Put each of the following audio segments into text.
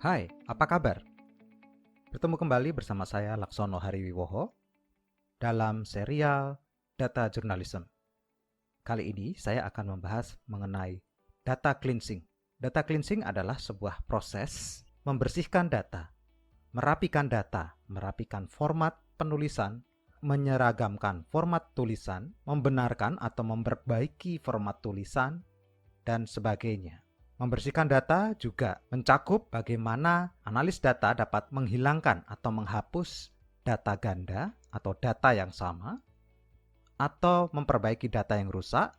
Hai, apa kabar? Bertemu kembali bersama saya Laksono Hariwiwoho dalam serial Data Journalism. Kali ini saya akan membahas mengenai data cleansing. Data cleansing adalah sebuah proses membersihkan data, merapikan format penulisan, menyeragamkan format tulisan, membenarkan atau memperbaiki format tulisan, dan sebagainya. Membersihkan data juga mencakup bagaimana analis data dapat menghilangkan atau menghapus data ganda atau data yang sama, atau memperbaiki data yang rusak,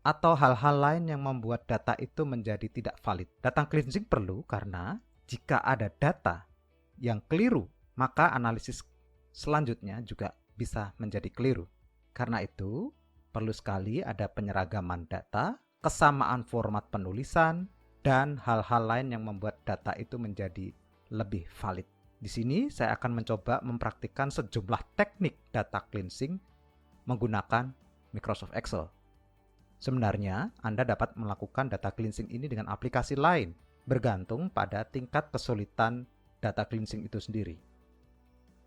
atau hal-hal lain yang membuat data itu menjadi tidak valid. Data cleansing perlu karena jika ada data yang keliru, maka analisis selanjutnya juga bisa menjadi keliru. Karena itu, perlu sekali ada penyeragaman data, kesamaan format penulisan, dan hal-hal lain yang membuat data itu menjadi lebih valid. Di sini saya akan mencoba mempraktikkan sejumlah teknik data cleansing menggunakan Microsoft Excel. Sebenarnya, Anda dapat melakukan data cleansing ini dengan aplikasi lain, bergantung pada tingkat kesulitan data cleansing itu sendiri.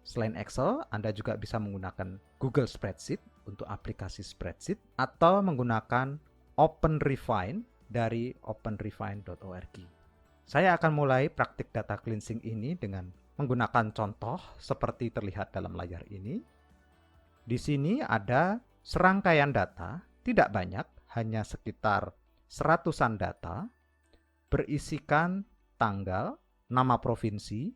Selain Excel, Anda juga bisa menggunakan Google Spreadsheet untuk aplikasi spreadsheet atau menggunakan OpenRefine dari openrefine.org. Saya akan mulai praktik data cleansing ini dengan menggunakan contoh seperti terlihat dalam layar ini. Di sini ada serangkaian data, tidak banyak, hanya sekitar seratusan data, berisikan tanggal, nama provinsi,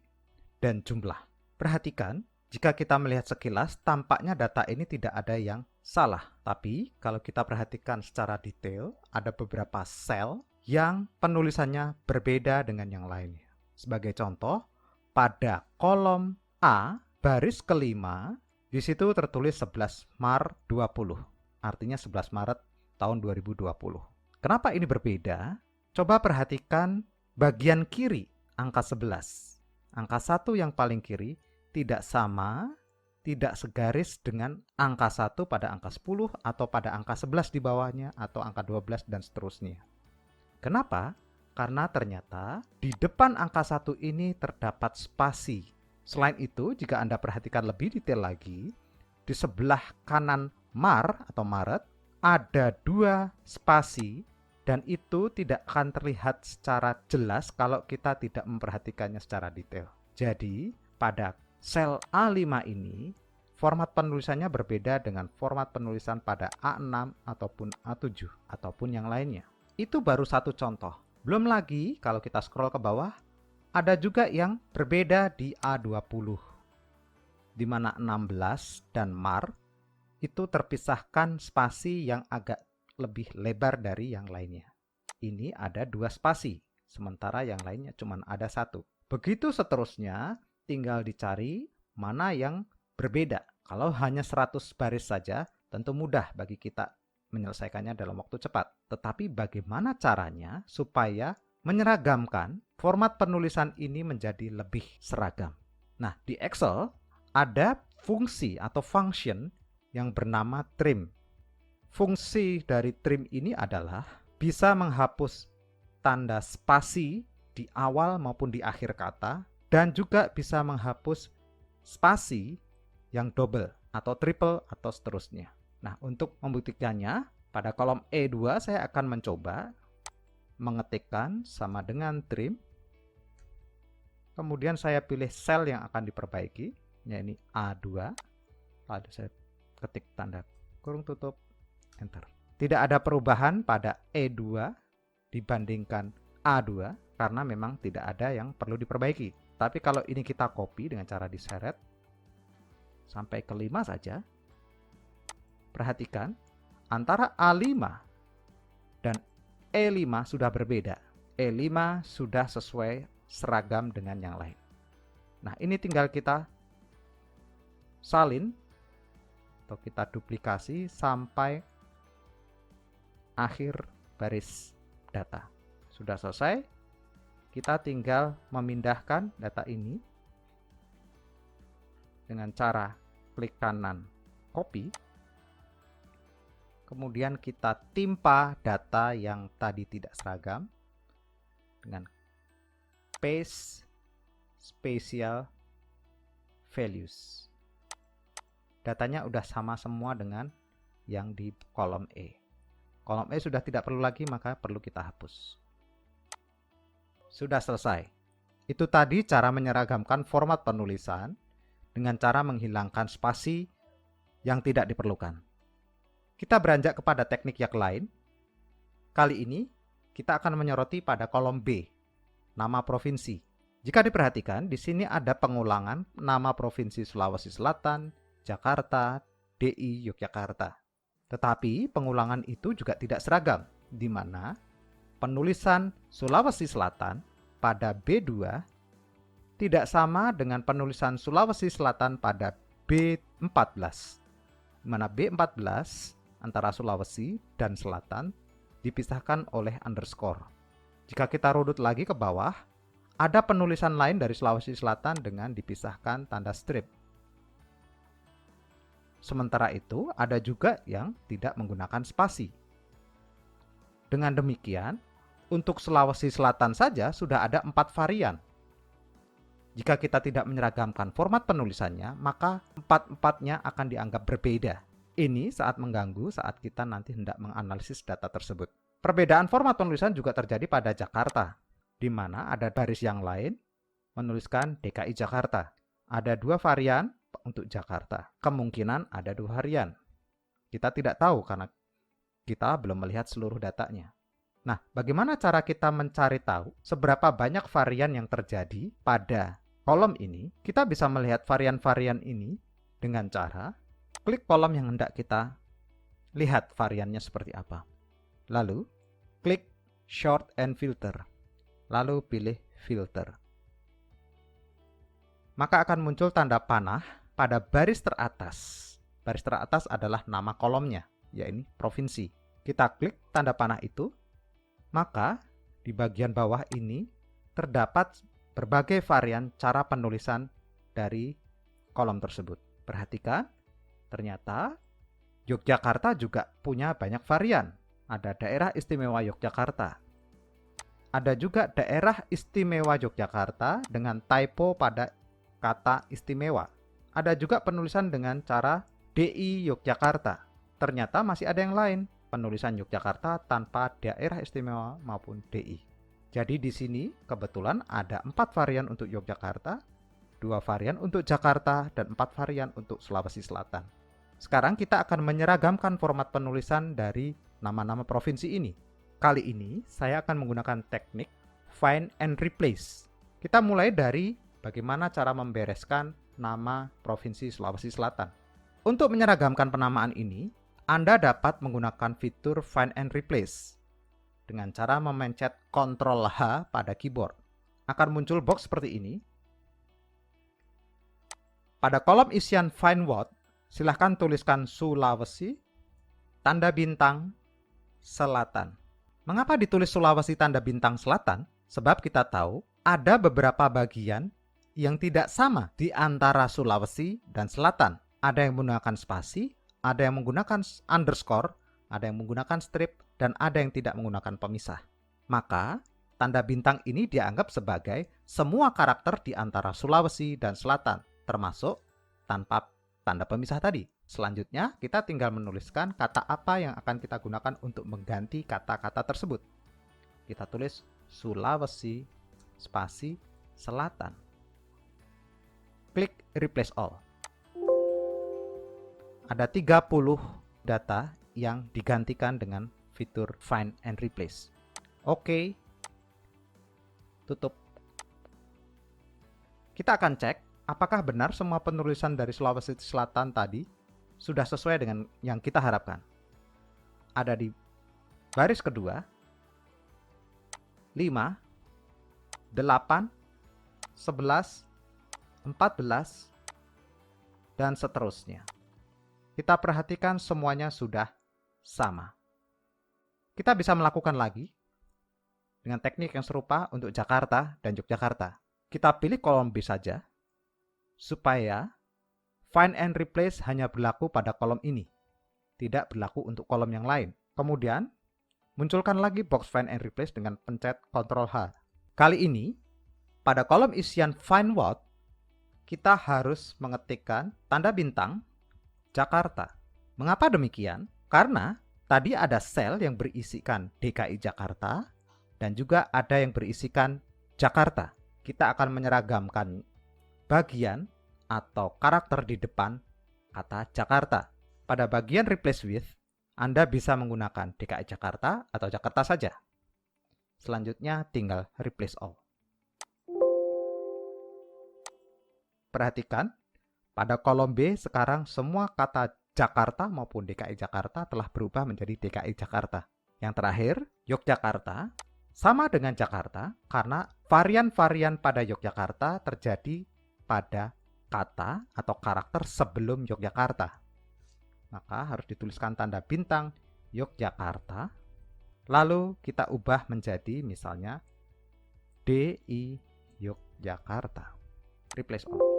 dan jumlah. Perhatikan, jika kita melihat sekilas, tampaknya data ini tidak ada yang salah. Tapi, kalau kita perhatikan secara detail, ada beberapa sel yang penulisannya berbeda dengan yang lainnya. Sebagai contoh, pada kolom A, baris kelima, di situ tertulis 11 Maret 20, artinya 11 Maret tahun 2020. Kenapa ini berbeda? Coba perhatikan bagian kiri, angka 11. Angka 1 yang paling kiri tidak sama, tidak segaris dengan angka 1 pada angka 10 atau pada angka 11 di bawahnya atau angka 12 dan seterusnya. Kenapa? Karena ternyata di depan angka 1 ini terdapat spasi. Selain itu, jika Anda perhatikan lebih detail lagi, di sebelah kanan Mar atau Maret ada 2 spasi dan itu tidak akan terlihat secara jelas kalau kita tidak memperhatikannya secara detail. Jadi, pada sel A5 ini, format penulisannya berbeda dengan format penulisan pada A6 ataupun A7 ataupun yang lainnya. Itu baru satu contoh. Belum lagi kalau kita scroll ke bawah, ada juga yang berbeda di A20, di mana 16 dan Mar itu terpisahkan spasi yang agak lebih lebar dari yang lainnya. Ini ada 2 spasi, sementara yang lainnya cuma ada 1. Begitu seterusnya, tinggal dicari mana yang berbeda. Kalau hanya 100 baris saja, tentu mudah bagi kita menyelesaikannya dalam waktu cepat. Tetapi bagaimana caranya supaya menyeragamkan format penulisan ini menjadi lebih seragam? Nah, di Excel ada fungsi atau function yang bernama trim. Fungsi dari trim ini adalah bisa menghapus tanda spasi di awal maupun di akhir kata dan juga bisa menghapus spasi yang double atau triple atau seterusnya. Nah, untuk membuktikannya, pada kolom E2 saya akan mencoba mengetikkan sama dengan trim. Kemudian saya pilih sel yang akan diperbaiki, yaitu A2. Lalu saya ketik tanda kurung tutup, enter. Tidak ada perubahan pada E2 dibandingkan A2 karena memang tidak ada yang perlu diperbaiki. Tapi kalau ini kita copy dengan cara diseret sampai ke 5 saja, perhatikan antara A5 dan E5 sudah berbeda. E5 sudah sesuai seragam dengan yang lain. Nah, ini tinggal kita salin atau kita duplikasi sampai akhir baris data. Sudah selesai, kita tinggal memindahkan data ini dengan cara klik kanan copy, kemudian kita timpa data yang tadi tidak seragam dengan space spatial values. Datanya udah sama semua dengan yang di kolom E. Kolom E sudah tidak perlu lagi, maka perlu kita hapus. Sudah selesai. Itu tadi cara menyeragamkan format penulisan dengan cara menghilangkan spasi yang tidak diperlukan. Kita beranjak kepada teknik yang lain. Kali ini kita akan menyoroti pada kolom B, nama provinsi. Jika diperhatikan, di sini ada pengulangan nama provinsi Sulawesi Selatan, Jakarta, DI Yogyakarta. Tetapi pengulangan itu juga tidak seragam, di mana penulisan Sulawesi Selatan pada B2 tidak sama dengan penulisan Sulawesi Selatan pada B14, di mana B14 antara Sulawesi dan Selatan dipisahkan oleh underscore. Jika kita runut lagi ke bawah, ada penulisan lain dari Sulawesi Selatan dengan dipisahkan tanda strip. Sementara itu, ada juga yang tidak menggunakan spasi. Dengan demikian, untuk Sulawesi Selatan saja sudah ada 4 varian. Jika kita tidak menyeragamkan format penulisannya, maka 4-4-nya akan dianggap berbeda. Ini saat mengganggu saat kita nanti hendak menganalisis data tersebut. Perbedaan format penulisan juga terjadi pada Jakarta, di mana ada baris yang lain menuliskan DKI Jakarta. Ada 2 varian untuk Jakarta. Kemungkinan ada 2 varian. Kita tidak tahu karena kita belum melihat seluruh datanya. Nah, bagaimana cara kita mencari tahu seberapa banyak varian yang terjadi pada kolom ini? Kita bisa melihat varian-varian ini dengan cara klik kolom yang hendak kita lihat variannya seperti apa. Lalu, klik Sort and Filter. Lalu pilih Filter. Maka akan muncul tanda panah pada baris teratas. Baris teratas adalah nama kolomnya, yaitu provinsi. Kita klik tanda panah itu, maka di bagian bawah ini terdapat berbagai varian cara penulisan dari kolom tersebut. Perhatikan, ternyata Yogyakarta juga punya banyak varian. Ada daerah istimewa Yogyakarta. Ada juga daerah istimewa Yogyakarta dengan typo pada kata istimewa. Ada juga penulisan dengan cara DI Yogyakarta. Ternyata masih ada yang lain, penulisan Yogyakarta tanpa daerah istimewa maupun DI. Jadi di sini kebetulan ada 4 varian untuk Yogyakarta, 2 varian untuk Jakarta, dan 4 varian untuk Sulawesi Selatan. Sekarang kita akan menyeragamkan format penulisan dari nama-nama provinsi ini. Kali ini saya akan menggunakan teknik Find and Replace. Kita mulai dari bagaimana cara membereskan nama provinsi Sulawesi Selatan. Untuk menyeragamkan penamaan ini, Anda dapat menggunakan fitur Find and Replace dengan cara memencet Ctrl H pada keyboard. Akan muncul box seperti ini. Pada kolom isian Find What, silahkan tuliskan Sulawesi, tanda bintang, Selatan. Mengapa ditulis Sulawesi tanda bintang Selatan? Sebab kita tahu ada beberapa bagian yang tidak sama di antara Sulawesi dan Selatan. Ada yang menggunakan spasi, ada yang menggunakan underscore, ada yang menggunakan strip, dan ada yang tidak menggunakan pemisah. Maka, tanda bintang ini dianggap sebagai semua karakter di antara Sulawesi dan Selatan, termasuk tanpa tanda pemisah tadi. Selanjutnya, kita tinggal menuliskan kata apa yang akan kita gunakan untuk mengganti kata-kata tersebut. Kita tulis Sulawesi, spasi, Selatan. Klik Replace All. Ada 30 data yang digantikan dengan fitur Find and Replace. Oke. Tutup. Kita akan cek apakah benar semua penulisan dari Sulawesi Selatan tadi sudah sesuai dengan yang kita harapkan. Ada di baris kedua, 5, 8, 11, 14, dan seterusnya. Kita perhatikan semuanya sudah sama. Kita bisa melakukan lagi dengan teknik yang serupa untuk Jakarta dan Yogyakarta. Kita pilih kolom B saja, supaya Find and Replace hanya berlaku pada kolom ini, tidak berlaku untuk kolom yang lain. Kemudian, munculkan lagi box Find and Replace dengan pencet Ctrl H. Kali ini, pada kolom isian find what, kita harus mengetikkan tanda bintang Jakarta. Mengapa demikian? Karena tadi ada sel yang berisikan DKI Jakarta dan juga ada yang berisikan Jakarta. Kita akan menyeragamkan bagian atau karakter di depan kata Jakarta. Pada bagian replace with, Anda bisa menggunakan DKI Jakarta atau Jakarta saja. Selanjutnya tinggal replace all. Perhatikan, pada kolom B sekarang semua kata Jakarta maupun DKI Jakarta telah berubah menjadi DKI Jakarta. Yang terakhir, Yogyakarta sama dengan Jakarta karena varian-varian pada Yogyakarta terjadi pada kata atau karakter sebelum Yogyakarta. Maka harus dituliskan tanda bintang Yogyakarta. Lalu kita ubah menjadi misalnya DI Yogyakarta. Replace all.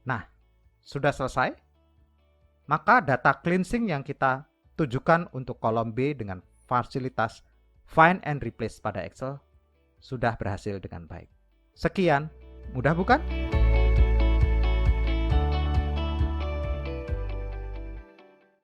Nah, sudah selesai? Maka data cleansing yang kita tujukan untuk kolom B dengan fasilitas find and replace pada Excel sudah berhasil dengan baik. Sekian, mudah bukan?